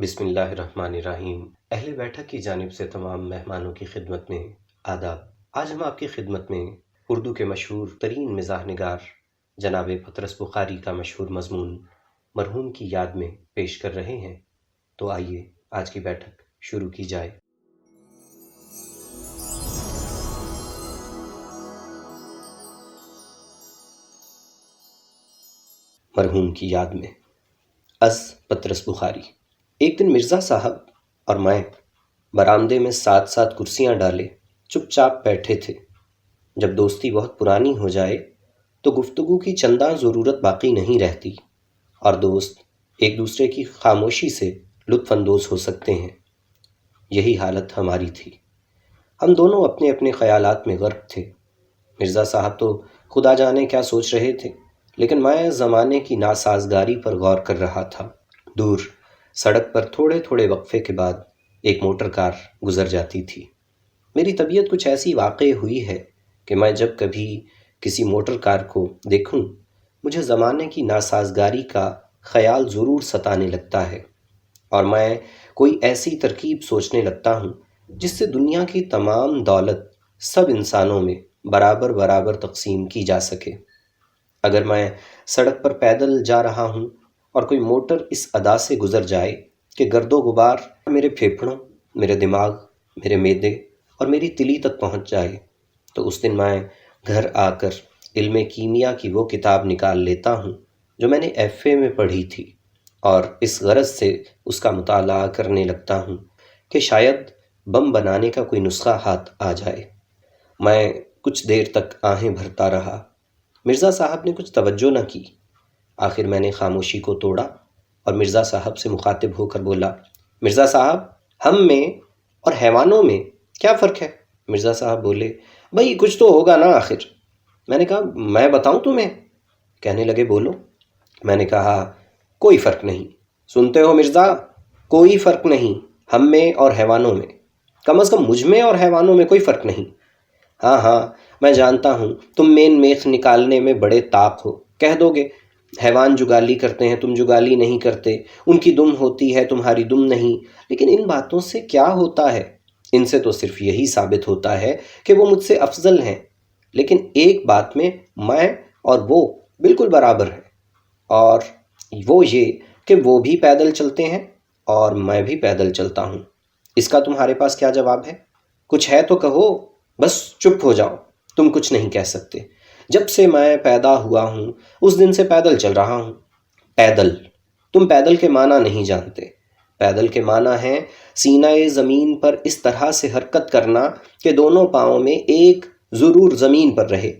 بسم اللہ الرحمن الرحیم۔ اہل بیٹھک کی جانب سے تمام مہمانوں کی خدمت میں آداب۔ آج ہم آپ کی خدمت میں اردو کے مشہور ترین مزاح نگار جناب پطرس بخاری کا مشہور مضمون مرحوم کی یاد میں پیش کر رہے ہیں، تو آئیے آج کی بیٹھک شروع کی جائے۔ مرحوم کی یاد میں از پطرس بخاری۔ ایک دن مرزا صاحب اور میں برآمدے میں ساتھ ساتھ کرسیاں ڈالے چپ چاپ بیٹھے تھے۔ جب دوستی بہت پرانی ہو جائے تو گفتگو کی چنداں ضرورت باقی نہیں رہتی اور دوست ایک دوسرے کی خاموشی سے لطف اندوز ہو سکتے ہیں۔ یہی حالت ہماری تھی۔ ہم دونوں اپنے اپنے خیالات میں غرق تھے۔ مرزا صاحب تو خدا جانے کیا سوچ رہے تھے، لیکن میں زمانے کی ناسازگاری پر غور کر رہا تھا۔ دور سڑک پر تھوڑے تھوڑے وقفے کے بعد ایک موٹر کار گزر جاتی تھی۔ میری طبیعت کچھ ایسی واقع ہوئی ہے کہ میں جب کبھی کسی موٹر کار کو دیکھوں مجھے زمانے کی ناسازگاری کا خیال ضرور ستانے لگتا ہے، اور میں کوئی ایسی ترکیب سوچنے لگتا ہوں جس سے دنیا کی تمام دولت سب انسانوں میں برابر برابر تقسیم کی جا سکے۔ اگر میں سڑک پر پیدل جا رہا ہوں اور کوئی موٹر اس ادا سے گزر جائے کہ گرد و غبار میرے پھیپھڑوں، میرے دماغ، میرے معدے اور میری تلی تک پہنچ جائے، تو اس دن میں گھر آ کر علم کیمیا کی وہ کتاب نکال لیتا ہوں جو میں نے FA میں پڑھی تھی، اور اس غرض سے اس کا مطالعہ کرنے لگتا ہوں کہ شاید بم بنانے کا کوئی نسخہ ہاتھ آ جائے۔ میں کچھ دیر تک آہیں بھرتا رہا۔ مرزا صاحب نے کچھ توجہ نہ کی۔ آخر میں نے خاموشی کو توڑا اور مرزا صاحب سے مخاطب ہو کر بولا، مرزا صاحب، ہم میں اور حیوانوں میں کیا فرق ہے؟ مرزا صاحب بولے، بھئی کچھ تو ہوگا نا آخر۔ میں نے کہا، میں بتاؤں تمہیں؟ کہنے لگے، بولو۔ میں نے کہا، کوئی فرق نہیں۔ سنتے ہو مرزا، کوئی فرق نہیں ہم میں اور حیوانوں میں، کم از کم مجھ میں اور حیوانوں میں کوئی فرق نہیں۔ ہاں ہاں میں جانتا ہوں تم مین میخ نکالنے میں بڑے طاق ہو، کہہ دو گے حیوان جگالی کرتے ہیں، تم جگالی نہیں کرتے، ان کی دم ہوتی ہے تمہاری دم نہیں، لیکن ان باتوں سے کیا ہوتا ہے؟ ان سے تو صرف یہی ثابت ہوتا ہے کہ وہ مجھ سے افضل ہیں، لیکن ایک بات میں اور وہ بالکل برابر ہیں، اور وہ یہ کہ وہ بھی پیدل چلتے ہیں اور میں بھی پیدل چلتا ہوں۔ اس کا تمہارے پاس کیا جواب ہے؟ کچھ ہے تو کہو، بس چپ ہو جاؤ، تم کچھ نہیں کہہ سکتے۔ جب سے میں پیدا ہوا ہوں اس دن سے پیدل چل رہا ہوں۔ پیدل، تم پیدل کے معنی نہیں جانتے۔ پیدل کے معنی ہے سینہ زمین پر اس طرح سے حرکت کرنا کہ دونوں پاؤں میں ایک ضرور زمین پر رہے،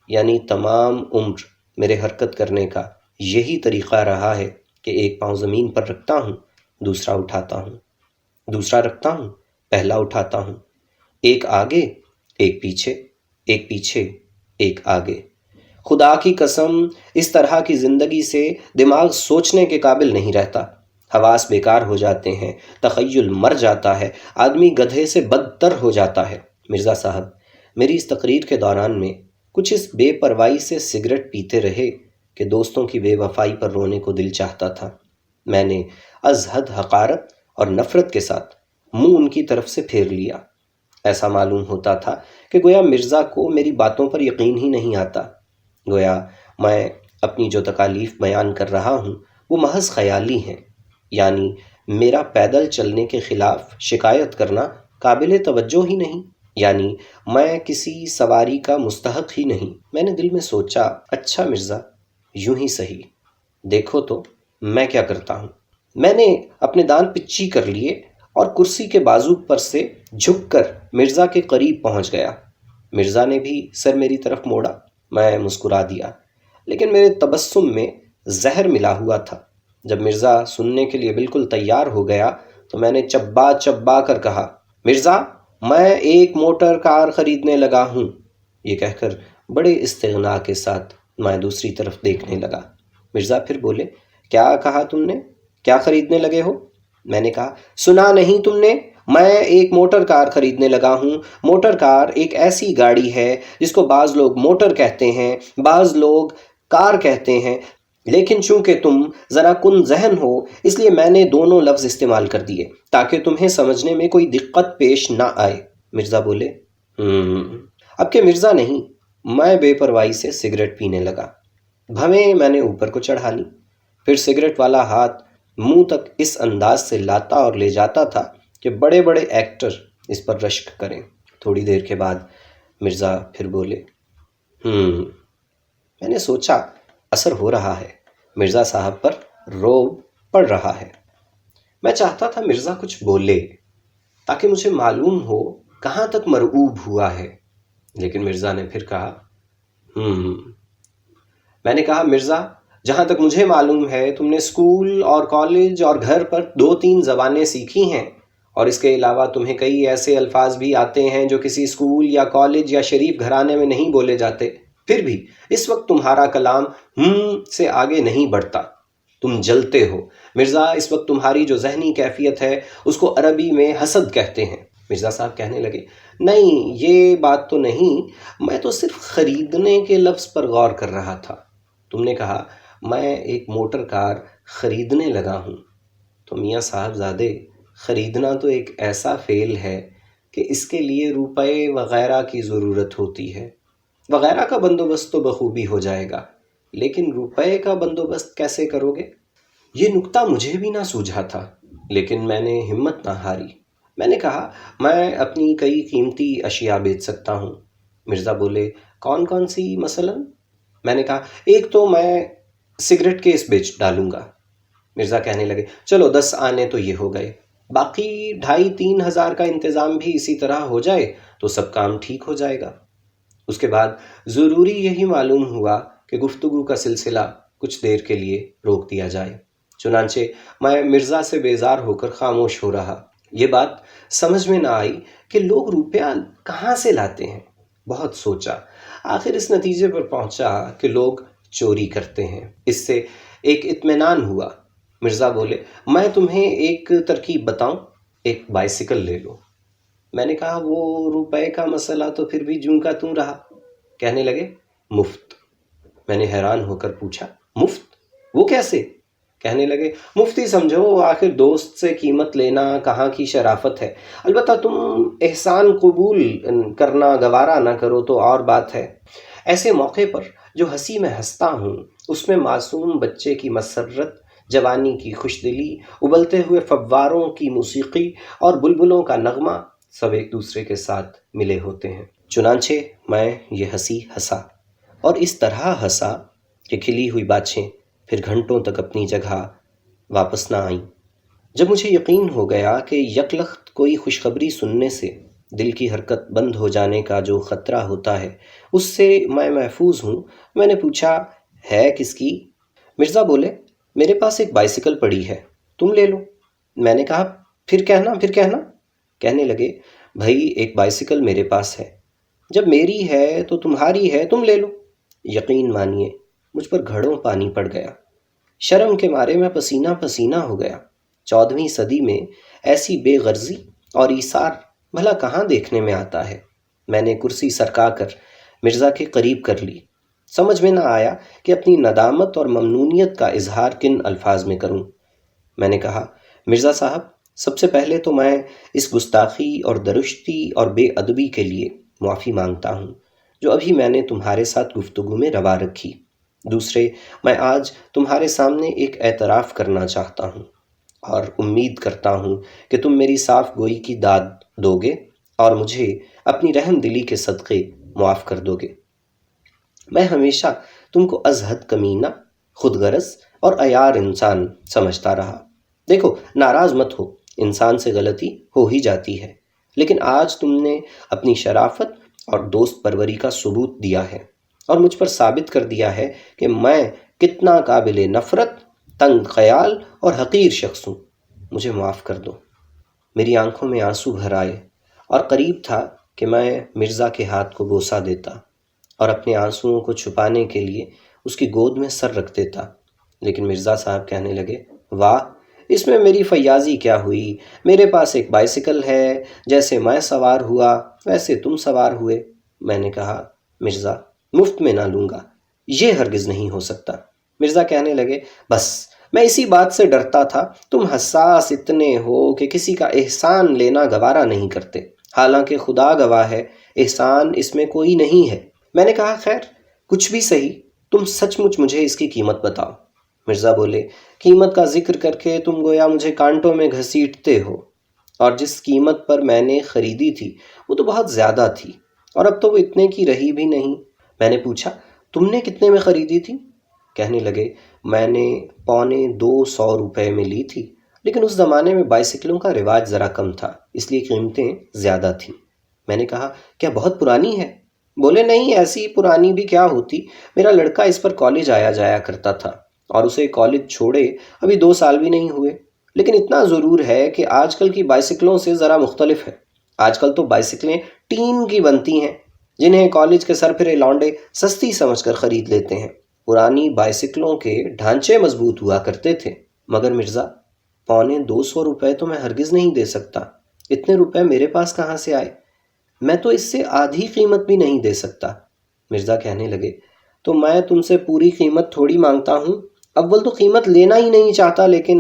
یعنی تمام عمر میرے حرکت کرنے کا یہی طریقہ رہا ہے کہ ایک پاؤں زمین پر رکھتا ہوں، دوسرا اٹھاتا ہوں، دوسرا رکھتا ہوں، پہلا اٹھاتا ہوں، ایک آگے، ایک پیچھے، ایک پیچھے، ایک آگے۔ خدا کی قسم، اس طرح کی زندگی سے دماغ سوچنے کے قابل نہیں رہتا، حواس بیکار ہو جاتے ہیں، تخیل مر جاتا ہے، آدمی گدھے سے بدتر ہو جاتا ہے۔ مرزا صاحب میری اس تقریر کے دوران میں کچھ اس بے پرواہی سے سگریٹ پیتے رہے کہ دوستوں کی بے وفائی پر رونے کو دل چاہتا تھا۔ میں نے از حد حقارت اور نفرت کے ساتھ منہ ان کی طرف سے پھیر لیا۔ ایسا معلوم ہوتا تھا کہ گویا مرزا کو میری باتوں پر یقین ہی نہیں آتا، گویا میں اپنی جو تکالیف بیان کر رہا ہوں وہ محض خیالی ہیں، یعنی میرا پیدل چلنے کے خلاف شکایت کرنا قابل توجہ ہی نہیں، یعنی میں کسی سواری کا مستحق ہی نہیں۔ میں نے دل میں سوچا، اچھا مرزا، یوں ہی صحیح، دیکھو تو میں کیا کرتا ہوں۔ میں نے اپنے دان پچی کر لیے اور کرسی کے بازو پر سے جھک کر مرزا کے قریب پہنچ گیا۔ مرزا نے بھی سر میری طرف موڑا۔ میں مسکرا دیا، لیکن میرے تبسم میں زہر ملا ہوا تھا۔ جب مرزا سننے کے لیے بالکل تیار ہو گیا تو میں نے چبا چبا کر کہا، مرزا، میں ایک موٹر کار خریدنے لگا ہوں۔ یہ کہہ کر بڑے استغنا کے ساتھ میں دوسری طرف دیکھنے لگا۔ مرزا پھر بولے، کیا کہا تم نے؟ کیا خریدنے لگے ہو؟ میں نے کہا، سنا نہیں تم نے؟ میں ایک موٹر کار خریدنے لگا ہوں۔ موٹر کار ایک ایسی گاڑی ہے جس کو بعض لوگ موٹر کہتے ہیں، بعض لوگ کار کہتے ہیں، لیکن چونکہ تم ذرا کن ذہن ہو اس لیے میں نے دونوں لفظ استعمال کر دیے تاکہ تمہیں سمجھنے میں کوئی دقت پیش نہ آئے۔ مرزا بولے اب کہ مرزا نہیں۔ میں بے پرواہی سے سگریٹ پینے لگا۔ بھویں میں نے اوپر کو چڑھا لی، پھر سگریٹ والا ہاتھ منہ تک اس انداز سے لاتا اور لے جاتا تھا کہ بڑے بڑے ایکٹر اس پر رشک کریں۔ تھوڑی دیر کے بعد مرزا پھر بولے میں نے سوچا اثر ہو رہا ہے، مرزا صاحب پر روب پڑ رہا ہے۔ میں چاہتا تھا مرزا کچھ بولے تاکہ مجھے معلوم ہو کہاں تک مرعوب ہوا ہے، لیکن مرزا نے پھر کہا میں نے کہا مرزا جہاں تک مجھے معلوم ہے تم نے اسکول اور کالج اور گھر پر 2-3 زبانیں سیکھی ہیں، اور اس کے علاوہ تمہیں کئی ایسے الفاظ بھی آتے ہیں جو کسی اسکول یا کالج یا شریف گھرانے میں نہیں بولے جاتے۔ پھر بھی اس وقت تمہارا کلام سے آگے نہیں بڑھتا، تم جلتے ہو۔ مرزا اس وقت تمہاری جو ذہنی کیفیت ہے اس کو عربی میں حسد کہتے ہیں۔ مرزا صاحب کہنے لگے نہیں یہ بات تو نہیں، میں تو صرف خریدنے کے لفظ پر غور کر رہا تھا۔ تم نے کہا میں ایک موٹر کار خریدنے لگا ہوں، تو میاں صاحب زادے خریدنا تو ایک ایسا فعل ہے کہ اس کے لیے روپے وغیرہ کی ضرورت ہوتی ہے۔ وغیرہ کا بندوبست تو بخوبی ہو جائے گا، لیکن روپے کا بندوبست کیسے کرو گے؟ یہ نکتہ مجھے بھی نہ سوجھا تھا، لیکن میں نے ہمت نہ ہاری۔ میں نے کہا میں اپنی کئی قیمتی اشیاء بیچ سکتا ہوں۔ مرزا بولے کون کون سی مثلاً؟ میں نے کہا ایک تو میں سگریٹ کیس بیچ ڈالوں گا۔ مرزا کہنے لگے چلو 10 آنے تو یہ ہو گئے، باقی 2,500-3 ہزار کا انتظام بھی اسی طرح ہو جائے تو سب کام ٹھیک ہو جائے گا۔ اس کے بعد ضروری یہی معلوم ہوا کہ گفتگو کا سلسلہ کچھ دیر کے لیے روک دیا جائے، چنانچہ میں مرزا سے بیزار ہو کر خاموش ہو رہا۔ یہ بات سمجھ میں نہ آئی کہ لوگ روپیہ کہاں سے لاتے ہیں۔ بہت سوچا، آخر اس نتیجے پر پہنچا کہ لوگ چوری کرتے ہیں۔ اس سے ایک اطمینان ہوا۔ مرزا بولے میں تمہیں ایک ترکیب بتاؤں، ایک بائسیکل لے لو۔ میں نے کہا وہ روپے کا مسئلہ تو پھر بھی جوں کا توں رہا۔ کہنے لگے مفت۔ میں نے حیران ہو کر پوچھا مفت؟ وہ کیسے؟ کہنے لگے مفتی سمجھو، آخر دوست سے قیمت لینا کہاں کی شرافت ہے، البتہ تم احسان قبول کرنا گوارا نہ کرو تو اور بات ہے۔ ایسے موقع پر جو ہنسی میں ہنستا ہوں اس میں معصوم بچے کی مسرت، جوانی کی خوش دلی، ابلتے ہوئے فواروں کی موسیقی اور بلبلوں کا نغمہ سب ایک دوسرے کے ساتھ ملے ہوتے ہیں۔ چنانچہ میں یہ ہنسی ہنسا، اور اس طرح ہنسا کہ کھلی ہوئی باچھیں پھر گھنٹوں تک اپنی جگہ واپس نہ آئیں۔ جب مجھے یقین ہو گیا کہ یکلخت کوئی خوشخبری سننے سے دل کی حرکت بند ہو جانے کا جو خطرہ ہوتا ہے اس سے میں محفوظ ہوں، میں نے پوچھا ہے کس کی؟ مرزا بولے میرے پاس ایک بائسیکل پڑی ہے، تم لے لو۔ میں نے کہا پھر کہنا؟ کہنے لگے بھائی ایک بائسیکل میرے پاس ہے، جب میری ہے تو تمہاری ہے، تم لے لو۔ یقین مانیے مجھ پر گھڑوں پانی پڑ گیا، شرم کے مارے میں پسینہ پسینہ ہو گیا۔ 14ویں صدی میں ایسی بے غرضی اور ایثار بھلا کہاں دیکھنے میں آتا ہے۔ میں نے کرسی سرکا کر مرزا کے قریب کر لی۔ سمجھ میں نہ آیا کہ اپنی ندامت اور ممنونیت کا اظہار کن الفاظ میں کروں۔ میں نے کہا مرزا صاحب سب سے پہلے تو میں اس گستاخی اور درشتی اور بے ادبی کے لیے معافی مانگتا ہوں جو ابھی میں نے تمہارے ساتھ گفتگو میں روا رکھی۔ دوسرے، میں آج تمہارے سامنے ایک اعتراف کرنا چاہتا ہوں اور امید کرتا ہوں کہ تم میری صاف گوئی کی داد دو گے اور مجھے اپنی رحم دلی کے صدقے معاف کر دو گے۔ میں ہمیشہ تم کو از حد کمینہ، خود غرض اور عیار انسان سمجھتا رہا۔ دیکھو ناراض مت ہو، انسان سے غلطی ہو ہی جاتی ہے، لیکن آج تم نے اپنی شرافت اور دوست پروری کا ثبوت دیا ہے اور مجھ پر ثابت کر دیا ہے کہ میں کتنا قابل نفرت، تنگ خیال اور حقیر شخص ہوں۔ مجھے معاف کر دو۔ میری آنکھوں میں آنسو بھر آئے اور قریب تھا کہ میں مرزا کے ہاتھ کو بوسہ دیتا اور اپنے آنسوؤں کو چھپانے کے لیے اس کی گود میں سر رکھ دیتا، لیکن مرزا صاحب کہنے لگے واہ، اس میں میری فیاضی کیا ہوئی؟ میرے پاس ایک بائسیکل ہے، جیسے میں سوار ہوا ویسے تم سوار ہوئے۔ میں نے کہا مرزا مفت میں نہ لوں گا، یہ ہرگز نہیں ہو سکتا۔ مرزا کہنے لگے، بس میں اسی بات سے ڈرتا تھا، تم حساس اتنے ہو کہ کسی کا احسان لینا گوارا نہیں کرتے، حالانکہ خدا گواہ ہے احسان اس میں کوئی نہیں ہے۔ میں نے کہا، خیر کچھ بھی صحیح، تم سچ مچ مجھے اس کی قیمت بتاؤ۔ مرزا بولے، قیمت کا ذکر کر کے تم گویا مجھے کانٹوں میں گھسیٹتے ہو، اور جس قیمت پر میں نے خریدی تھی وہ تو بہت زیادہ تھی، اور اب تو وہ اتنے کی رہی بھی نہیں۔ میں نے پوچھا، تم نے کتنے میں خریدی تھی؟ کہنے لگے، میں نے 250 میں لی تھی، لیکن اس زمانے میں بائسکلوں کا رواج ذرا کم تھا، اس لیے قیمتیں زیادہ تھیں۔ میں نے کہا، کیا بہت پرانی ہے؟ بولے، نہیں ایسی پرانی بھی کیا ہوتی، میرا لڑکا اس پر کالج آیا جایا کرتا تھا، اور اسے کالج چھوڑے ابھی 2 سال بھی نہیں ہوئے۔ لیکن اتنا ضرور ہے کہ آج کل کی بائسکلوں سے ذرا مختلف ہے۔ آج کل تو بائسکلیں ٹین کی بنتی ہیں، جنہیں کالج کے سرپھرے لونڈے سستی سمجھ کر خرید لیتے ہیں۔ پرانی بائسکلوں کے ڈھانچے مضبوط ہوا کرتے تھے۔ مگر مرزا، 250 تو میں ہرگز نہیں دے سکتا، اتنے روپے میرے پاس کہاں سے آئے؟ میں تو اس سے آدھی قیمت بھی نہیں دے سکتا۔ مرزا کہنے لگے، تو میں تم سے پوری قیمت تھوڑی مانگتا ہوں، اول تو قیمت لینا ہی نہیں چاہتا، لیکن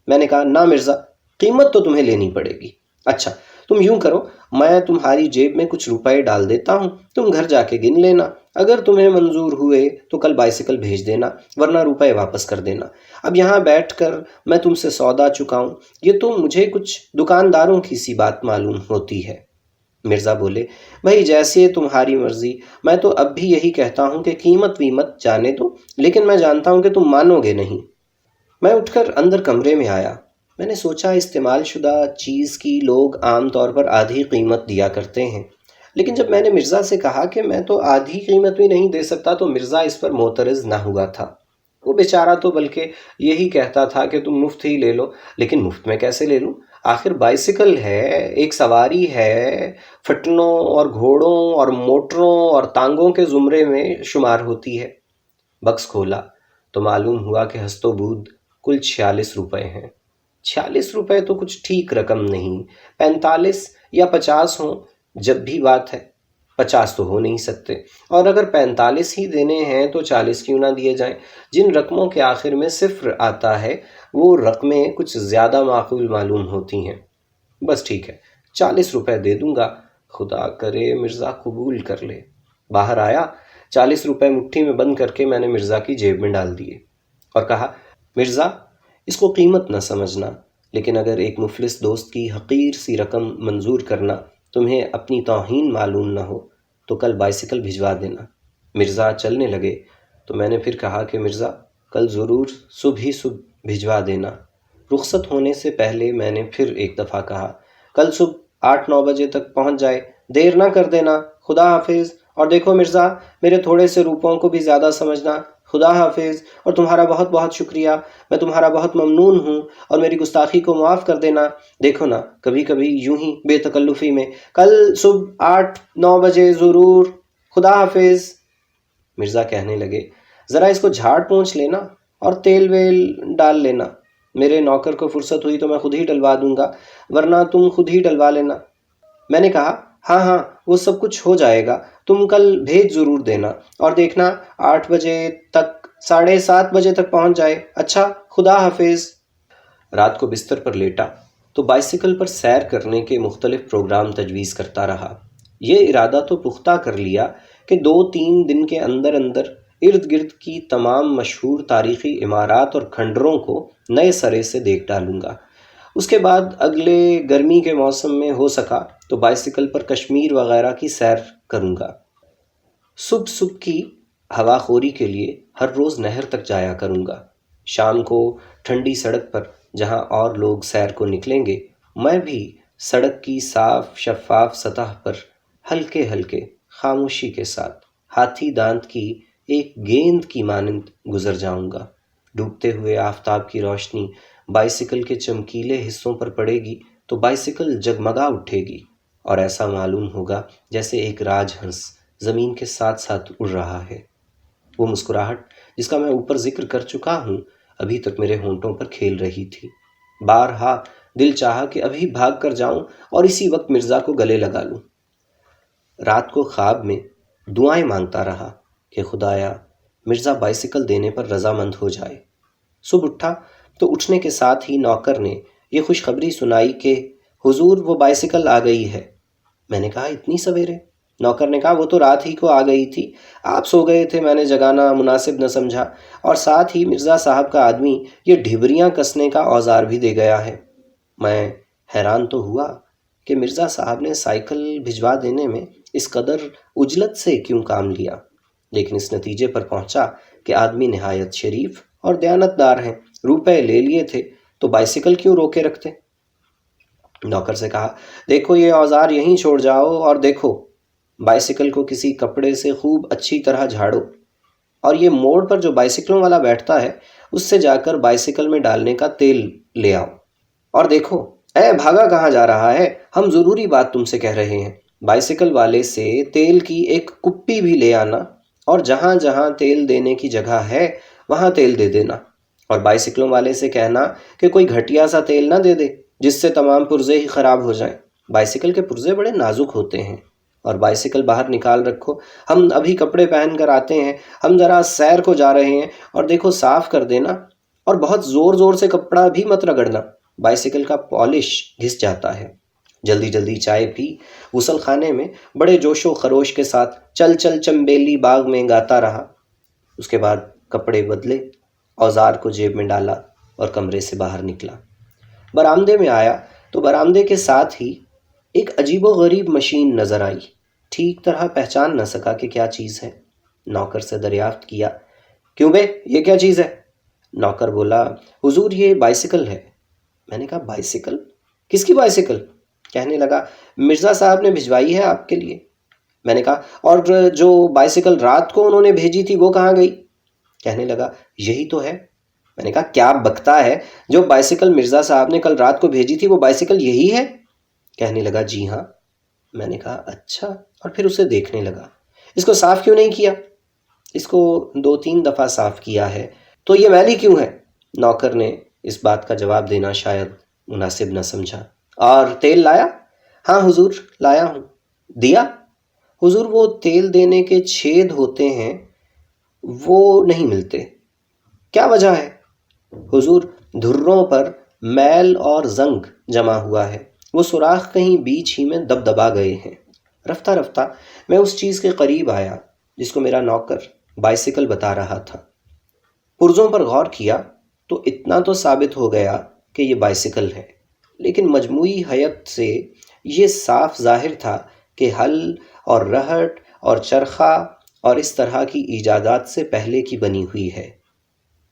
میں نے کہا، نہ مرزا، قیمت تو تمہیں لینی پڑے گی۔ اچھا تم یوں کرو، میں تمہاری جیب میں کچھ روپے ڈال دیتا ہوں، تم گھر جا کے گن لینا، اگر تمہیں منظور ہوئے تو کل بائسکل بھیج دینا، ورنہ روپے واپس کر دینا۔ اب یہاں بیٹھ کر میں تم سے سودا چکاؤں، یہ تو مجھے کچھ دکانداروں کی سی بات معلوم ہوتی ہے۔ مرزا بولے، بھائی جیسے تمہاری مرضی، میں تو اب بھی یہی کہتا ہوں کہ قیمت ویمت جانے دو، لیکن میں جانتا ہوں کہ تم مانو گے نہیں۔ میں اٹھ کر اندر کمرے میں آیا۔ میں نے سوچا، استعمال شدہ چیز کی لوگ عام طور پر آدھی قیمت دیا کرتے ہیں، لیکن جب میں نے مرزا سے کہا کہ میں تو آدھی قیمت بھی نہیں دے سکتا تو مرزا اس پر معترض نہ ہوا تھا۔ وہ بیچارہ تو بلکہ یہی کہتا تھا کہ تم مفت ہی لے لو، لیکن مفت میں کیسے لے لوں؟ آخر بائسکل ہے، ایک سواری ہے، پھٹنوں اور گھوڑوں اور موٹروں اور تانگوں کے زمرے میں شمار ہوتی ہے۔ بکس کھولا تو معلوم ہوا کہ ہست و بود کل 46 ہیں۔ 46 تو کچھ ٹھیک رقم نہیں، 45 یا 50 ہوں جب بھی بات ہے، 50 تو ہو نہیں سکتے، اور اگر 45 ہی دینے ہیں تو 40 کیوں نہ دیے جائیں؟ جن رقموں کے آخر میں صفر آتا ہے وہ رقمیں کچھ زیادہ معقول معلوم ہوتی ہیں۔ بس ٹھیک ہے، 40 دے دوں گا، خدا کرے مرزا قبول کر لے۔ باہر آیا، 40 مٹھی میں بند کر کے میں نے مرزا کی جیب میں ڈال دیے اور کہا، مرزا اس کو قیمت نہ سمجھنا، لیکن اگر ایک مفلس دوست کی حقیر سی رقم منظور کرنا تمہیں اپنی توہین معلوم نہ ہو تو کل بائسکل بھجوا دینا۔ مرزا چلنے لگے تو میں نے پھر کہا کہ مرزا کل ضرور صبح ہی صبح بھجوا دینا۔ رخصت ہونے سے پہلے میں نے پھر ایک دفعہ کہا، کل صبح 8-9 بجے تک پہنچ جائے، دیر نہ کر دینا، خدا حافظ۔ اور دیکھو مرزا، میرے تھوڑے سے روپوں کو بھی زیادہ سمجھنا، خدا حافظ، اور تمہارا بہت بہت شکریہ، میں تمہارا بہت ممنون ہوں، اور میری گستاخی کو معاف کر دینا۔ دیکھو نا، کبھی کبھی یوں ہی بے تکلفی میں، کل صبح 8-9 بجے ضرور، خدا حافظ۔ مرزا کہنے لگے، ذرا اس کو جھاڑ پونچھ لینا اور تیل ویل ڈال لینا، میرے نوکر کو فرصت ہوئی تو میں خود ہی ڈلوا دوں گا، ورنہ تم خود ہی ڈلوا لینا۔ میں نے کہا، ہاں ہاں وہ سب کچھ ہو جائے گا، تم کل بھیج ضرور دینا، اور دیکھنا 8 بجے تک 7:30 بجے تک پہنچ جائے۔ اچھا، خدا حافظ۔ رات کو بستر پر لیٹا تو بائسکل پر سیر کرنے کے مختلف پروگرام تجویز کرتا رہا۔ یہ ارادہ تو پختہ کر لیا کہ 2-3 دن کے اندر اندر ارد گرد کی تمام مشہور تاریخی عمارات اور کھنڈروں کو نئے سرے سے دیکھ ڈالوں گا۔ اس کے بعد اگلے گرمی کے موسم میں ہو سکا تو بائسکل پر کشمیر وغیرہ کی سیر کروں گا۔ صبح صبح کی ہوا خوری کے لیے ہر روز نہر تک جایا کروں گا۔ شام کو ٹھنڈی سڑک پر جہاں اور لوگ سیر کو نکلیں گے، میں بھی سڑک کی صاف شفاف سطح پر ہلکے ہلکے خاموشی کے ساتھ ہاتھی دانت کی ایک گیند کی مانند گزر جاؤں گا۔ ڈوبتے ہوئے آفتاب کی روشنی بائسکل کے چمکیلے حصوں پر پڑے گی تو بائسکل جگمگا اٹھے گی، اور ایسا معلوم ہوگا جیسے ایک راج ہنس زمین کے ساتھ ساتھ اڑ رہا ہے۔ وہ مسکراہٹ جس کا میں اوپر ذکر کر چکا ہوں ابھی تک میرے ہونٹوں پر کھیل رہی تھی۔ بارہا دل چاہا کہ ابھی بھاگ کر جاؤں اور اسی وقت مرزا کو گلے لگا لوں۔ رات کو خواب میں دعائیں مانگتا رہا کہ خدایا مرزا بائسیکل دینے پر رضامند ہو جائے۔ صبح اٹھا تو اٹھنے کے ساتھ ہی نوکر نے یہ خوشخبری سنائی کہ حضور وہ بائسیکل آ گئی ہے۔ میں نے کہا اتنی سویرے؟ نوکر نے کہا وہ تو رات ہی کو آ گئی تھی، آپ سو گئے تھے، میں نے جگانا مناسب نہ سمجھا، اور ساتھ ہی مرزا صاحب کا آدمی یہ ڈھبریاں کسنے کا اوزار بھی دے گیا ہے۔ میں حیران تو ہوا کہ مرزا صاحب نے سائیکل بھجوا دینے میں اس قدر عجلت سے کیوں کام لیا، لیکن اس نتیجے پر پہنچا کہ آدمی نہایت شریف اور دیانتدار ہیں، روپے لے لیے تھے تو بائسیکل کیوں روکے رکھتے۔ نوکر سے کہا دیکھو یہ اوزار یہیں چھوڑ جاؤ اور دیکھو بائسیکل کو کسی کپڑے سے خوب اچھی طرح جھاڑو، اور یہ موڑ پر جو بائسیکلوں والا بیٹھتا ہے اس سے جا کر بائسیکل میں ڈالنے کا تیل لے آؤ، اور دیکھو اے بھاگا کہاں جا رہا ہے، ہم ضروری بات تم سے کہہ رہے ہیں، بائسیکل والے سے تیل کی ایک کپی بھی لے آنا، اور جہاں جہاں تیل دینے کی جگہ ہے وہاں تیل دے دینا، اور بائسیکلوں والے سے کہنا کہ کوئی گھٹیا سا تیل نہ دے دے جس سے تمام پرزے ہی خراب ہو جائیں، بائسیکل کے پرزے بڑے نازک ہوتے ہیں، اور بائسیکل باہر نکال رکھو، ہم ابھی کپڑے پہن کر آتے ہیں، ہم ذرا سیر کو جا رہے ہیں، اور دیکھو صاف کر دینا، اور بہت زور زور سے کپڑا بھی مت رگڑنا، بائسیکل کا پالش گھس جاتا ہے۔ جلدی جلدی چائے پی، غسل خانے میں بڑے جوش و خروش کے ساتھ چل چل چمبیلی باغ میں گاتا رہا۔ اس کے بعد کپڑے بدلے، اوزار کو جیب میں ڈالا اور کمرے سے باہر نکلا۔ برآمدے میں آیا تو برآمدے کے ساتھ ہی ایک عجیب و غریب مشین نظر آئی، ٹھیک طرح پہچان نہ سکا کہ کیا چیز ہے۔ نوکر سے دریافت کیا کیوں بے یہ کیا چیز ہے؟ نوکر بولا حضور یہ بائسیکل ہے۔ میں نے کہا بائسیکل؟ کس کی بائسیکل؟ کہنے لگا مرزا صاحب نے بھجوائی ہے آپ کے لیے۔ میں نے کہا اور جو بائسیکل رات کو انہوں نے بھیجی تھی وہ کہاں گئی؟ کہنے لگا یہی تو ہے۔ میں نے کہا کیا بکتا ہے، جو بائسیکل مرزا صاحب نے کل رات کو بھیجی تھی وہ بائسیکل یہی ہے؟ کہنے لگا جی ہاں۔ میں نے کہا اچھا، اور پھر اسے دیکھنے لگا، اس کو صاف کیوں نہیں کیا؟ اس کو 2-3 دفعہ صاف کیا ہے، تو یہ میلی کیوں ہے؟ نوکر نے اس بات کا جواب دینا شاید مناسب نہ سمجھا۔ اور تیل لایا؟ ہاں حضور لایا ہوں۔ دیا؟ حضور وہ تیل دینے کے چھید ہوتے ہیں وہ نہیں ملتے۔ کیا وجہ ہے؟ حضور دھروں پر میل اور زنگ جمع ہوا ہے، وہ سوراخ کہیں بیچ ہی میں دبا گئے ہیں۔ رفتہ رفتہ میں اس چیز کے قریب آیا جس کو میرا نوکر بائسیکل بتا رہا تھا۔ پرزوں پر غور کیا تو اتنا تو ثابت ہو گیا کہ یہ بائسیکل ہے، لیکن مجموعی حیت سے یہ صاف ظاہر تھا کہ ہل اور رہٹ اور چرخہ اور اس طرح کی ایجادات سے پہلے کی بنی ہوئی ہے۔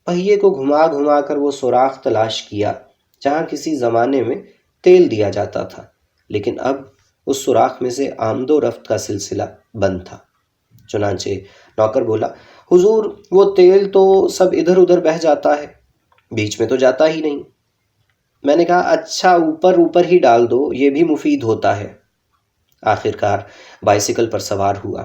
پہیے کو گھما گھما کر وہ سوراخ تلاش کیا جہاں کسی زمانے میں تیل دیا جاتا تھا، لیکن اب اس سوراخ میں سے آمد و رفت کا سلسلہ بند تھا۔ چنانچہ نوکر بولا حضور وہ تیل تو سب ادھر ادھر بہہ جاتا ہے، بیچ میں تو جاتا ہی نہیں۔ میں نے کہا اچھا اوپر اوپر ہی ڈال دو، یہ بھی مفید ہوتا ہے۔ آخرکار بائسیکل پر سوار ہوا،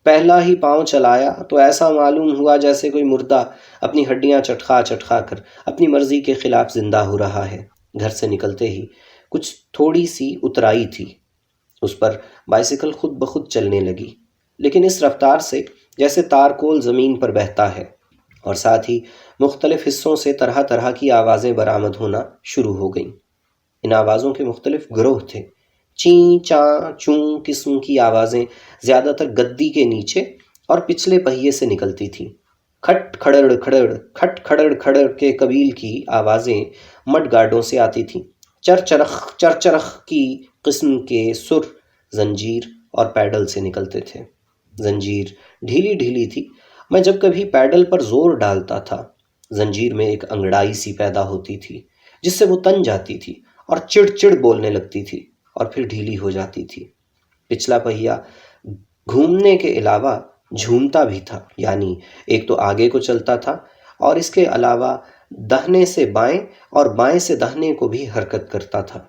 پہلا ہی پاؤں چلایا تو ایسا معلوم ہوا جیسے کوئی مردہ اپنی ہڈیاں چٹکھا چٹکھا کر اپنی مرضی کے خلاف زندہ ہو رہا ہے۔ گھر سے نکلتے ہی کچھ تھوڑی سی اترائی تھی، اس پر بائسیکل خود بخود چلنے لگی، لیکن اس رفتار سے جیسے تارکول زمین پر بہتا ہے، اور ساتھ ہی مختلف حصوں سے طرح طرح کی آوازیں برآمد ہونا شروع ہو گئیں۔ ان آوازوں کے مختلف گروہ تھے، چیں چاں چوں قسم کی آوازیں زیادہ تر گدی کے نیچے اور پچھلے پہیے سے نکلتی تھیں۔ کھٹ کھڑڑ کھڑڑ کھٹ کھڑڑ کھڑڑ کے قبیل کی آوازیں مڈ گارڈوں سے آتی تھیں۔ چر چرخ کی قسم کے سر زنجیر اور پیڈل سے نکلتے تھے۔ زنجیر ڈھیلی ڈھیلی تھی، میں جب کبھی پیڈل پر زور ڈالتا تھا زنجیر میں ایک انگڑائی سی پیدا ہوتی تھی جس سے وہ تن جاتی تھی اور چڑ چڑ بولنے لگتی تھی اور پھر ڈھیلی ہو جاتی تھی۔ پچھلا پہیا گھومنے کے علاوہ جھومتا بھی تھا، یعنی ایک تو آگے کو چلتا تھا اور اس کے علاوہ دہنے سے بائیں اور بائیں سے دہنے کو بھی حرکت کرتا تھا۔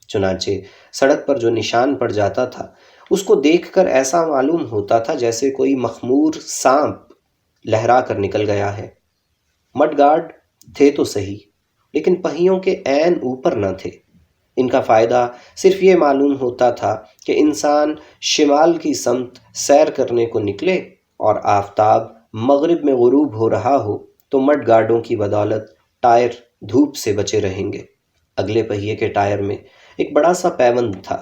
چنانچہ سڑک پر جو نشان پڑ جاتا تھا اس کو دیکھ کر ایسا معلوم ہوتا تھا جیسے کوئی مخمور سانپ لہرا کر نکل گیا ہے۔ مڈ گارڈ تھے تو صحیح، لیکن پہیوں کے عین اوپر نہ تھے۔ ان کا فائدہ صرف یہ معلوم ہوتا تھا کہ انسان شمال کی سمت سیر کرنے کو نکلے اور آفتاب مغرب میں غروب ہو رہا ہو تو مڈ گارڈوں کی بدولت ٹائر دھوپ سے بچے رہیں گے۔ اگلے پہیے کے ٹائر میں ایک بڑا سا پیوند تھا،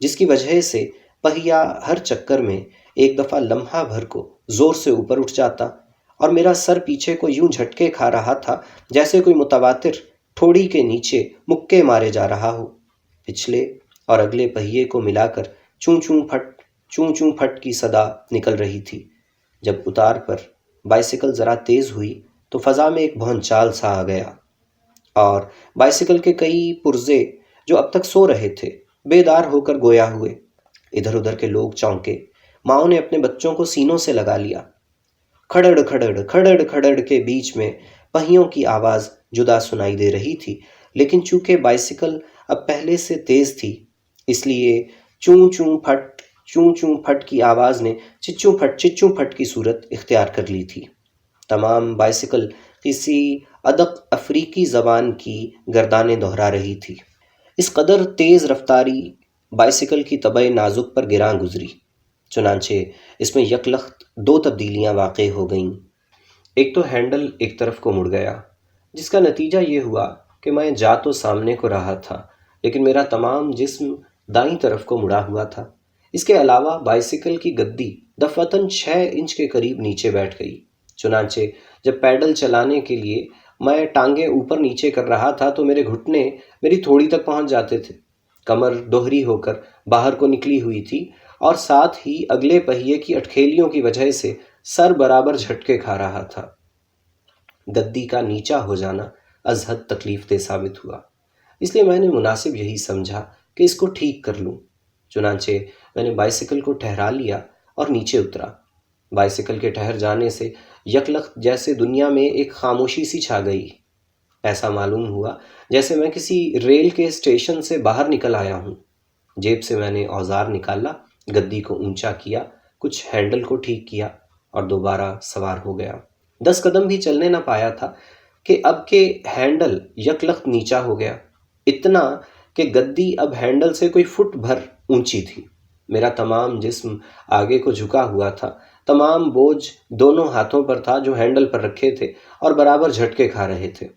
جس کی وجہ سے پہیا ہر چکر میں ایک دفعہ لمحہ بھر کو زور سے اوپر اٹھ جاتا اور میرا سر پیچھے کو یوں جھٹکے کھا رہا تھا جیسے کوئی متواتر ٹھوڑی کے نیچے مکے مارے جا رہا ہو۔ پچھلے اور اگلے پہیے کو ملا کر چوں چوں پھٹ کی صدا نکل رہی تھی۔ جب اتار پر بائیسیکل ذرا تیز ہوئی تو فضا میں ایک بھونچال سا آ گیا اور بائیسیکل کے کئی پرزے جو اب تک سو رہے تھے بیدار ہو کر گویا ہوئے۔ ادھر ادھر کے لوگ چونکے، ماؤں نے اپنے بچوں کو سینوں سے لگا لیا۔ کھڑڑ کھڑڑ کھڑڑ کھڑڑ کے بیچ میں پہیوں کی آواز جدا سنائی دے رہی تھی، لیکن چونکہ بائیسیکل اب پہلے سے تیز تھی اس لیے چوں چوں پھٹ کی آواز نے چچوں پھٹ کی صورت اختیار کر لی تھی۔ تمام بائیسیکل کسی ادق افریقی زبان کی گردانیں دہرا رہی تھی۔ اس قدر تیز رفتاری بائیسیکل کی طبع نازک پر گراں گزری، چنانچہ اس میں یکلخت دو تبدیلیاں واقع ہو گئیں۔ ایک تو ہینڈل ایک طرف کو مڑ گیا، جس کا نتیجہ یہ ہوا کہ میں جا تو سامنے کو رہا تھا لیکن میرا تمام جسم دائیں طرف کو مڑا ہوا تھا۔ اس کے علاوہ بائیسیکل کی گدی دفعتاً 6 انچ کے قریب نیچے بیٹھ گئی، چنانچہ جب پیڈل چلانے کے لیے میں ٹانگیں اوپر نیچے کر رہا تھا تو میرے گھٹنے میری تھوڑی تک پہنچ جاتے تھے۔ کمر دوہری ہو کر باہر کو نکلی ہوئی تھی اور ساتھ ہی اگلے پہیے کی اٹکھیلیوں کی وجہ سے سر برابر جھٹکے کھا رہا تھا۔ گدی کا نیچا ہو جانا از حد تکلیف دہ ثابت ہوا، اس لیے میں نے مناسب یہی سمجھا کہ اس کو ٹھیک کر لوں۔ چنانچہ میں نے بائیسیکل کو ٹھہرا لیا اور نیچے اترا۔ بائیسیکل کے ٹھہر جانے سے یکلخت جیسے دنیا میں ایک خاموشی سی چھا گئی۔ ایسا معلوم ہوا جیسے میں کسی ریل کے اسٹیشن سے باہر نکل آیا ہوں۔ جیب سے میں نے اوزار نکالا، گدی کو اونچا کیا، کچھ ہینڈل کو ٹھیک کیا اور دوبارہ سوار ہو گیا۔ 10 قدم بھی چلنے نہ پایا تھا کہ اب کے ہینڈل یکلخت نیچا ہو گیا، اتنا کہ گدی اب ہینڈل سے کوئی فٹ بھر اونچی تھی۔ میرا تمام جسم آگے کو جھکا ہوا تھا، تمام بوجھ دونوں ہاتھوں پر تھا جو ہینڈل پر رکھے تھے اور برابر جھٹکے کھا رہے تھے۔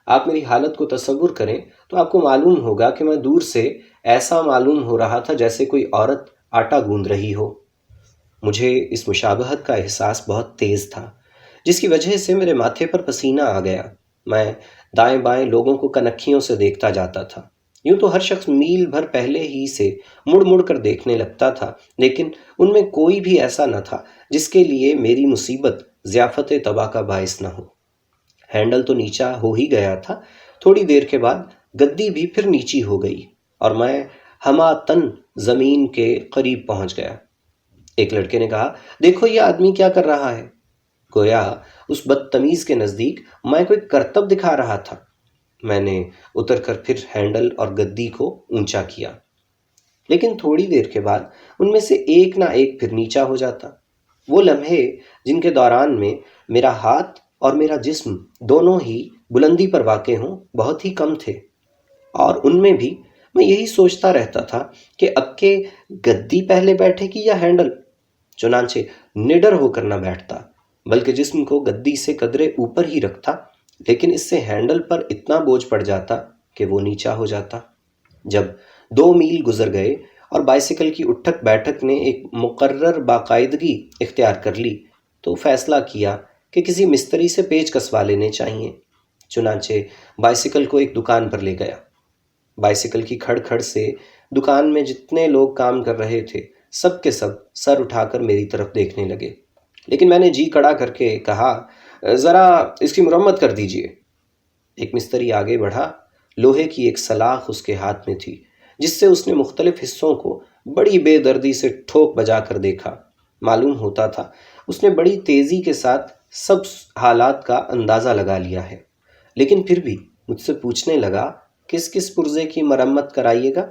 آپ میری حالت کو تصور کریں تو آپ کو معلوم ہوگا کہ میں دور سے ایسا معلوم ہو رہا تھا جیسے کوئی عورت آٹا گوندھ رہی ہو۔ مجھے اس مشابہت کا احساس بہت تیز تھا، جس کی وجہ سے میرے ماتھے پر پسینہ آ گیا۔ میں دائیں بائیں لوگوں کو کنکھیوں سے دیکھتا جاتا تھا۔ یوں تو ہر شخص میل بھر پہلے ہی سے مڑ مڑ کر دیکھنے لگتا تھا، لیکن ان میں کوئی بھی ایسا نہ تھا جس کے لیے میری مصیبت ضیافت تباہ کا باعث نہ ہو۔ ہینڈل تو نیچا ہو ہی گیا تھا، تھوڑی دیر کے بعد گدی بھی پھر نیچی ہو گئی اور میں ہما تن زمین کے قریب پہنچ گیا۔ ایک لڑکے نے کہا، دیکھو یہ آدمی کیا کر رہا ہے۔ گویا اس بدتمیز کے نزدیک میں کوئی کرتب دکھا رہا تھا۔ میں نے اتر کر پھر ہینڈل اور گدی کو اونچا کیا، لیکن تھوڑی دیر کے بعد ان میں سے ایک نہ ایک پھر نیچا ہو جاتا۔ وہ لمحے جن کے دوران میں میرا ہاتھ اور میرا جسم دونوں ہی بلندی پر واقع ہوں بہت ہی کم تھے، اور ان میں بھی میں یہی سوچتا رہتا تھا کہ اب کہ گدی پہلے بیٹھے گی یا ہینڈل۔ چنانچہ نڈر ہو کر نہ بیٹھتا، بلکہ جسم کو گدی سے قدرے اوپر ہی رکھتا، لیکن اس سے ہینڈل پر اتنا بوجھ پڑ جاتا کہ وہ نیچا ہو جاتا۔ جب 2 میل گزر گئے اور بائیسیکل کی اٹھک بیٹھک نے ایک مقرر باقاعدگی اختیار کر لی تو فیصلہ کیا کہ کسی مستری سے پیچ کسوا لینے چاہیے۔ چنانچہ بائیسیکل کو ایک دکان پر لے گیا۔ بائیسیکل کی کھڑ کھڑ سے دکان میں جتنے لوگ کام کر رہے تھے سب کے سب سر اٹھا کر میری طرف دیکھنے لگے، لیکن میں نے جی کڑا کر کے کہا، ذرا اس کی مرمت کر دیجئے۔ ایک مستری آگے بڑھا، لوہے کی ایک سلاخ اس کے ہاتھ میں تھی جس سے اس نے مختلف حصوں کو بڑی بے دردی سے ٹھوک بجا کر دیکھا۔ معلوم ہوتا تھا اس نے بڑی تیزی کے ساتھ سب حالات کا اندازہ لگا لیا ہے، لیکن پھر بھی مجھ سے پوچھنے لگا، کس کس پرزے کی مرمت کرائیے گا؟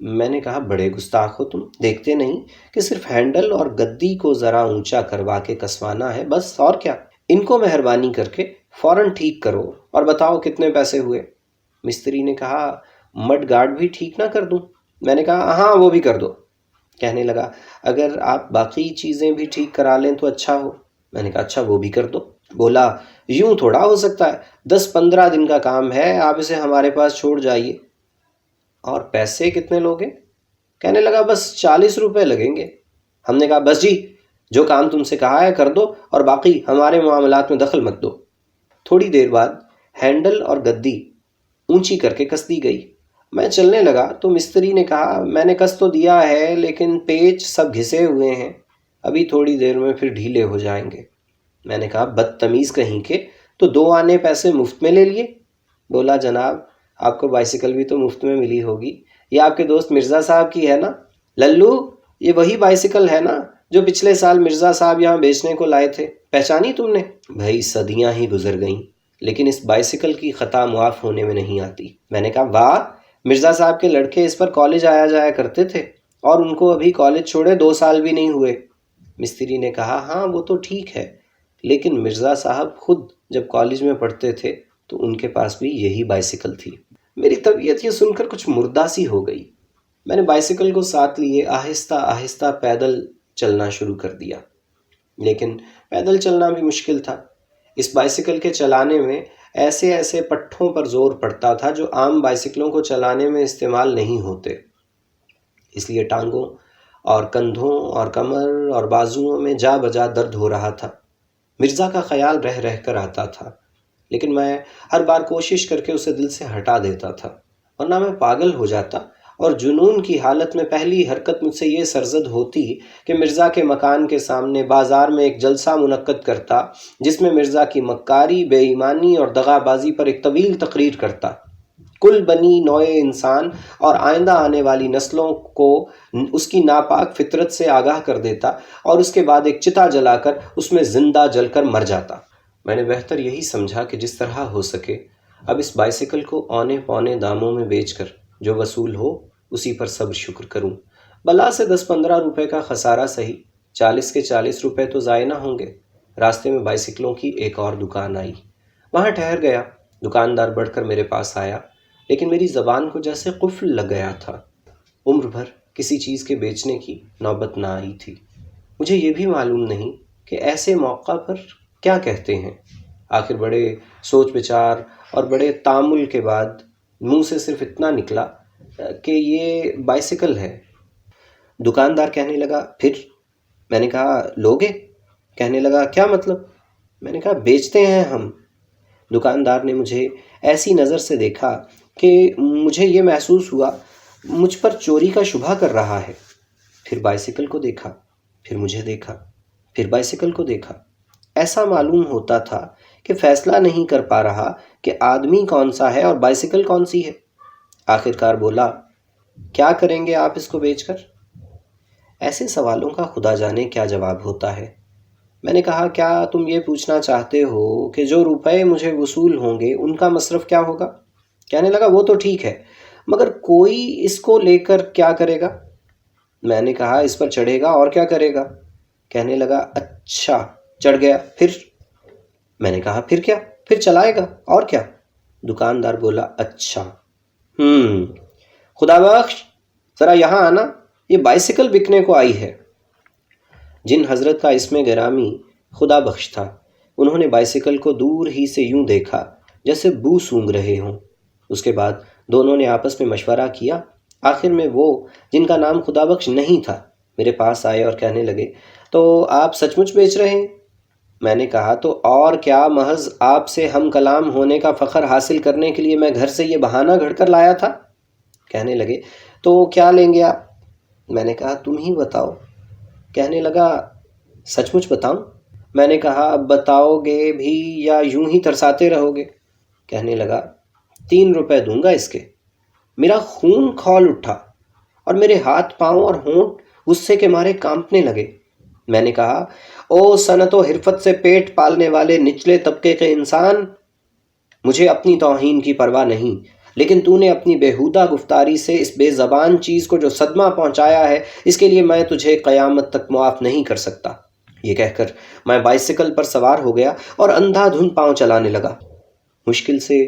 میں نے کہا، بڑے گستاخ ہو تم، دیکھتے نہیں کہ صرف ہینڈل اور گدی کو ذرا اونچا کروا کے کسوانا ہے، بس، اور کیا؟ ان کو مہربانی کر کے فوراً ٹھیک کرو اور بتاؤ کتنے پیسے ہوئے۔ مستری نے کہا، مڈ گارڈ بھی ٹھیک نہ کر دوں؟ میں نے کہا، ہاں وہ بھی کر دو۔ کہنے لگا، اگر آپ باقی چیزیں بھی ٹھیک کرا لیں تو اچھا ہو۔ میں نے کہا اچھا وہ بھی کر دو۔ بولا یوں تھوڑا ہو سکتا ہے، 10-15 دن کا کام ہے، آپ اسے ہمارے پاس چھوڑ جائیے۔ اور پیسے کتنے لوگے؟ کہنے لگا بس 40 روپے لگیں گے۔ ہم نے کہا بس جی، جو کام تم سے کہا ہے کر دو اور باقی ہمارے معاملات میں دخل مت دو۔ تھوڑی دیر بعد ہینڈل اور گدی اونچی کر کے کس دی گئی۔ میں چلنے لگا تو مستری نے کہا میں نے کس تو دیا ہے لیکن پیچ سب گھسے ہوئے ہیں، ابھی تھوڑی دیر میں پھر ڈھیلے ہو جائیں گے۔ میں نے کہا بدتمیز کہیں کے، تو 2 آنے پیسے مفت میں لے لیے؟ بولا جناب آپ کو بائیسیکل بھی تو مفت میں ملی ہوگی، یہ آپ کے دوست مرزا صاحب کی ہے نا؟ للو یہ وہی بائیسیکل ہے نا جو پچھلے سال مرزا صاحب یہاں بیچنے کو لائے تھے، پہچانی تم نے؟ بھائی صدیاں ہی گزر گئیں لیکن اس بائیسیکل کی خطا معاف ہونے میں نہیں آتی۔ میں نے کہا واہ، مرزا صاحب کے لڑکے اس پر کالج آیا جایا کرتے تھے اور ان کو ابھی کالج چھوڑے 2 سال بھی نہیں ہوئے۔ مستری نے کہا ہاں وہ تو ٹھیک ہے، لیکن مرزا صاحب خود جب کالج میں پڑھتے تھے تو ان کے پاس بھی یہی بائیسیکل تھی۔ میری طبیعت یہ سن کر کچھ مردہ سی ہو گئی۔ میں نے بائیسیکل کو ساتھ لیے آہستہ آہستہ پیدل چلنا شروع کر دیا، لیکن پیدل چلنا بھی مشکل تھا۔ اس بائیسیکل کے چلانے میں ایسے ایسے پٹھوں پر زور پڑتا تھا جو عام بائیسیکلوں کو چلانے میں استعمال نہیں ہوتے، اس لیے ٹانگوں اور کندھوں اور کمر اور بازوؤں میں جا بجا درد ہو رہا تھا۔ مرزا کا خیال رہ رہ کر آتا تھا، لیکن میں ہر بار کوشش کر کے اسے دل سے ہٹا دیتا تھا، ورنہ میں پاگل ہو جاتا اور جنون کی حالت میں پہلی حرکت مجھ سے یہ سرزد ہوتی کہ مرزا کے مکان کے سامنے بازار میں ایک جلسہ منعقد کرتا جس میں مرزا کی مکاری، بے ایمانی اور دغا بازی پر ایک طویل تقریر کرتا، کل بنی نوع انسان اور آئندہ آنے والی نسلوں کو اس کی ناپاک فطرت سے آگاہ کر دیتا اور اس کے بعد ایک چتا جلا کر اس میں زندہ جل کر مر جاتا۔ میں نے بہتر یہی سمجھا کہ جس طرح ہو سکے اب اس بائیسیکل کو اونے پونے داموں میں بیچ کر جو وصول ہو اسی پر صبر شکر کروں، بلا سے 10-15 روپے کا خسارہ سہی، 40 کے 40 روپے تو ضائع نہ ہوں گے۔ راستے میں بائیسیکلوں کی ایک اور دکان آئی، وہاں ٹھہر گیا۔ دکاندار بڑھ کر میرے پاس آیا، لیکن میری زبان کو جیسے قفل لگ گیا تھا۔ عمر بھر کسی چیز کے بیچنے کی نوبت نہ آئی تھی۔ مجھے یہ بھی معلوم نہیں کہ ایسے موقع پر کیا کہتے ہیں۔ آخر بڑے سوچ بچار اور بڑے تامل کے بعد منہ سے صرف اتنا نکلا کہ یہ بائیسیکل ہے۔ دکاندار کہنے لگا پھر؟ میں نے کہا لوگے؟ کہنے لگا کیا مطلب؟ میں نے کہا بیچتے ہیں ہم۔ دکاندار نے مجھے ایسی نظر سے دیکھا کہ مجھے یہ محسوس ہوا مجھ پر چوری کا شبہ کر رہا ہے۔ پھر بائیسیکل کو دیکھا، پھر مجھے دیکھا، پھر بائیسیکل کو دیکھا۔ ایسا معلوم ہوتا تھا کہ فیصلہ نہیں کر پا رہا کہ آدمی کون سا ہے اور بائیسیکل کون سی ہے۔ آخر کار بولا کیا کریں گے آپ اس کو بیچ کر؟ ایسے سوالوں کا خدا جانے کیا جواب ہوتا ہے۔ میں نے کہا کیا تم یہ پوچھنا چاہتے ہو کہ جو روپے مجھے وصول ہوں گے ان کا مصرف کیا ہوگا؟ کہنے لگا وہ تو ٹھیک ہے، مگر کوئی اس کو لے کر کیا کرے گا؟ میں نے کہا اس پر چڑھے گا اور کیا کرے گا؟ کہنے لگا اچھا چڑھ گیا پھر؟ میں نے کہا پھر کیا؟ پھر چلائے گا اور کیا؟ دکاندار بولا اچھا خدا بخش ذرا یہاں آنا، یہ بائیسیکل بکنے کو آئی ہے۔ جن حضرت کا اسم گرامی خدا بخش تھا، انہوں نے بائیسیکل کو دور ہی سے یوں دیکھا جیسے بو سونگھ رہے ہوں۔ اس کے بعد دونوں نے آپس میں مشورہ کیا۔ آخر میں وہ جن کا نام خدا بخش نہیں تھا میرے پاس آئے اور کہنے لگے تو آپ سچ مچ بیچ رہے ہیں؟ میں نے کہا تو اور کیا، محض آپ سے ہم کلام ہونے کا فخر حاصل کرنے کے لیے میں گھر سے یہ بہانہ گھڑ کر لایا تھا۔ کہنے لگے تو کیا لیں گے آپ؟ میں نے کہا تم ہی بتاؤ۔ کہنے لگا سچ مچ بتاؤں؟ میں نے کہا اب بتاؤ گے بھی یا یوں ہی ترساتے رہو گے؟ کہنے لگا 3 روپے دوں گا اس کے۔ میرا خون کھول اٹھا اور میرے ہاتھ پاؤں اور ہونٹ غصے کے مارے کانپنے لگے۔ میں نے کہا او صنعت و حرفت سے پیٹ پالنے والے نچلے طبقے کے انسان، مجھے اپنی توہین کی پرواہ نہیں، لیکن تو نے اپنی بےہودہ گفتاری سے اس بے زبان چیز کو جو صدمہ پہنچایا ہے اس کے لیے میں تجھے قیامت تک معاف نہیں کر سکتا۔ یہ کہہ کر میں بائیسیکل پر سوار ہو گیا اور اندھا دھند پاؤں چلانے لگا۔ مشکل سے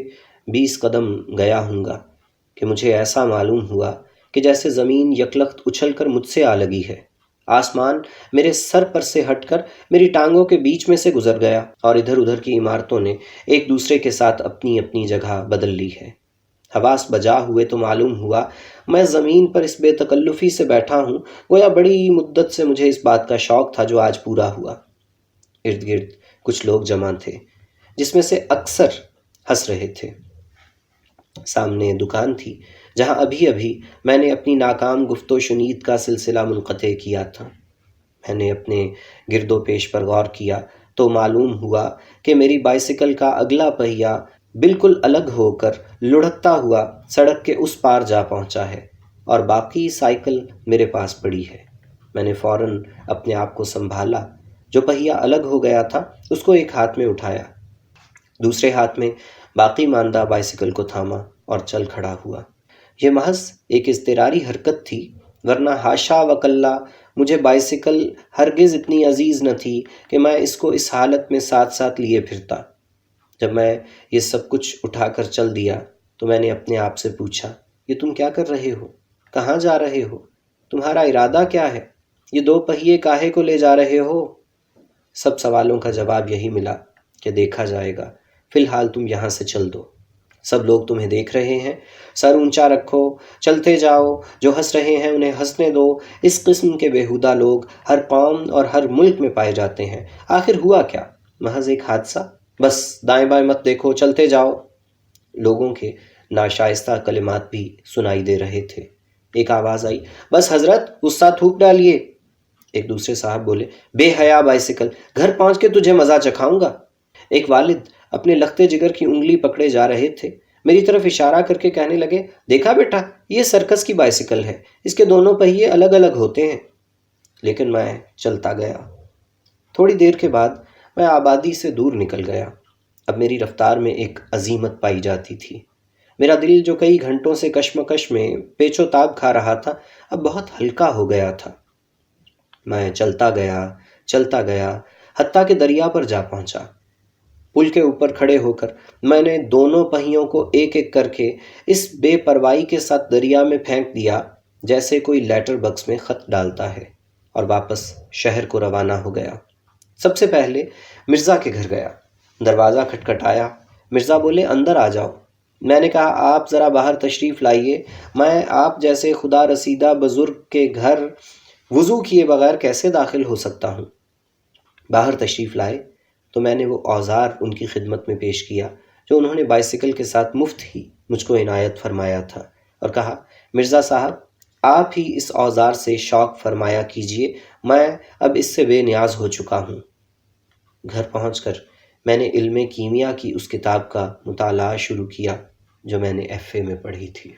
20 قدم گیا ہوں گا کہ مجھے ایسا معلوم ہوا کہ جیسے زمین یکلخت اچھل کر مجھ سے آ لگی ہے۔ آسمان میرے سر پر سے ہٹ کر میری ٹانگوں کے بیچ میں سے گزر گیا اور ادھر ادھر کی عمارتوں نے ایک دوسرے کے ساتھ اپنی اپنی جگہ بدل لی ہے۔ حواس بجا ہوئے تو معلوم ہوا میں زمین پر اس بے تکلفی سے بیٹھا ہوں گویا بڑی مدت سے مجھے اس بات کا شوق تھا جو آج پورا ہوا۔ ارد گرد کچھ لوگ جمع تھے جس میں سے اکثر ہنس رہے تھے۔ سامنے دکان تھی جہاں ابھی ابھی میں نے اپنی ناکام گفت و شنید کا سلسلہ منقطع کیا تھا۔ میں نے اپنے گرد و پیش پر غور کیا تو معلوم ہوا کہ میری بائیسیکل کا اگلا پہیہ بالکل الگ ہو کر لڑھکتا ہوا سڑک کے اس پار جا پہنچا ہے اور باقی سائیکل میرے پاس پڑی ہے۔ میں نے فوراً اپنے آپ کو سنبھالا، جو پہیہ الگ ہو گیا تھا اس کو ایک ہاتھ میں اٹھایا، دوسرے ہاتھ میں باقی ماندہ بائیسیکل کو تھاما اور چل کھڑا ہوا۔ یہ محض ایک اضطراری حرکت تھی، ورنہ حاشا وکلا مجھے بائیسیکل ہرگز اتنی عزیز نہ تھی کہ میں اس کو اس حالت میں ساتھ ساتھ لیے پھرتا۔ جب میں یہ سب کچھ اٹھا کر چل دیا تو میں نے اپنے آپ سے پوچھا، یہ تم کیا کر رہے ہو؟ کہاں جا رہے ہو؟ تمہارا ارادہ کیا ہے؟ یہ دو پہیے کاہے کو لے جا رہے ہو؟ سب سوالوں کا جواب یہی ملا کہ دیکھا جائے گا، فی الحال تم یہاں سے چل دو۔ سب لوگ تمہیں دیکھ رہے ہیں، سر اونچا رکھو، چلتے جاؤ، جو ہنس رہے ہیں انہیں ہنسنے دو۔ اس قسم کے بیہودہ لوگ ہر قوم اور ہر ملک میں پائے جاتے ہیں۔ آخر ہوا کیا؟ محض ایک حادثہ۔ بس دائیں بائیں مت دیکھو، چلتے جاؤ۔ لوگوں کے ناشائستہ کلمات بھی سنائی دے رہے تھے۔ ایک آواز آئی، بس حضرت، غصہ تھوک ڈالیے۔ ایک دوسرے صاحب بولے، بے حیا بائیسیکل، گھر پہنچ کے تجھے مزہ چکھاؤں گا۔ ایک والد اپنے لختے جگر کی انگلی پکڑے جا رہے تھے، میری طرف اشارہ کر کے کہنے لگے، دیکھا بیٹا، یہ سرکس کی بائیسیکل ہے، اس کے دونوں پہیے الگ الگ ہوتے ہیں۔ لیکن میں چلتا گیا۔ تھوڑی دیر کے بعد میں آبادی سے دور نکل گیا۔ اب میری رفتار میں ایک عزیمت پائی جاتی تھی۔ میرا دل جو کئی گھنٹوں سے کشمکش میں پیچ و تاب کھا رہا تھا اب بہت ہلکا ہو گیا تھا۔ میں چلتا گیا حتیٰ کہ دریا پر جا پہنچا۔ پل کے اوپر کھڑے ہو کر میں نے دونوں پہیوں کو ایک ایک کر کے اس بے پرواہی کے ساتھ دریا میں پھینک دیا جیسے کوئی لیٹر باکس میں خط ڈالتا ہے، اور واپس شہر کو روانہ ہو گیا۔ سب سے پہلے مرزا کے گھر گیا۔ دروازہ کھٹکھٹایا۔ مرزا بولے، اندر آ جاؤ۔ میں نے کہا، آپ ذرا باہر تشریف لائیے، میں آپ جیسے خدا رسیدہ بزرگ کے گھر وضو کیے بغیر کیسے داخل ہو سکتا ہوں؟ باہر تشریف لائے تو میں نے وہ اوزار ان کی خدمت میں پیش کیا جو انہوں نے بائیسیکل کے ساتھ مفت ہی مجھ کو عنایت فرمایا تھا، اور کہا، مرزا صاحب، آپ ہی اس اوزار سے شوق فرمایا کیجئے، میں اب اس سے بے نیاز ہو چکا ہوں۔ گھر پہنچ کر میں نے علم کیمیا کی اس کتاب کا مطالعہ شروع کیا جو میں نے ایف اے میں پڑھی تھی۔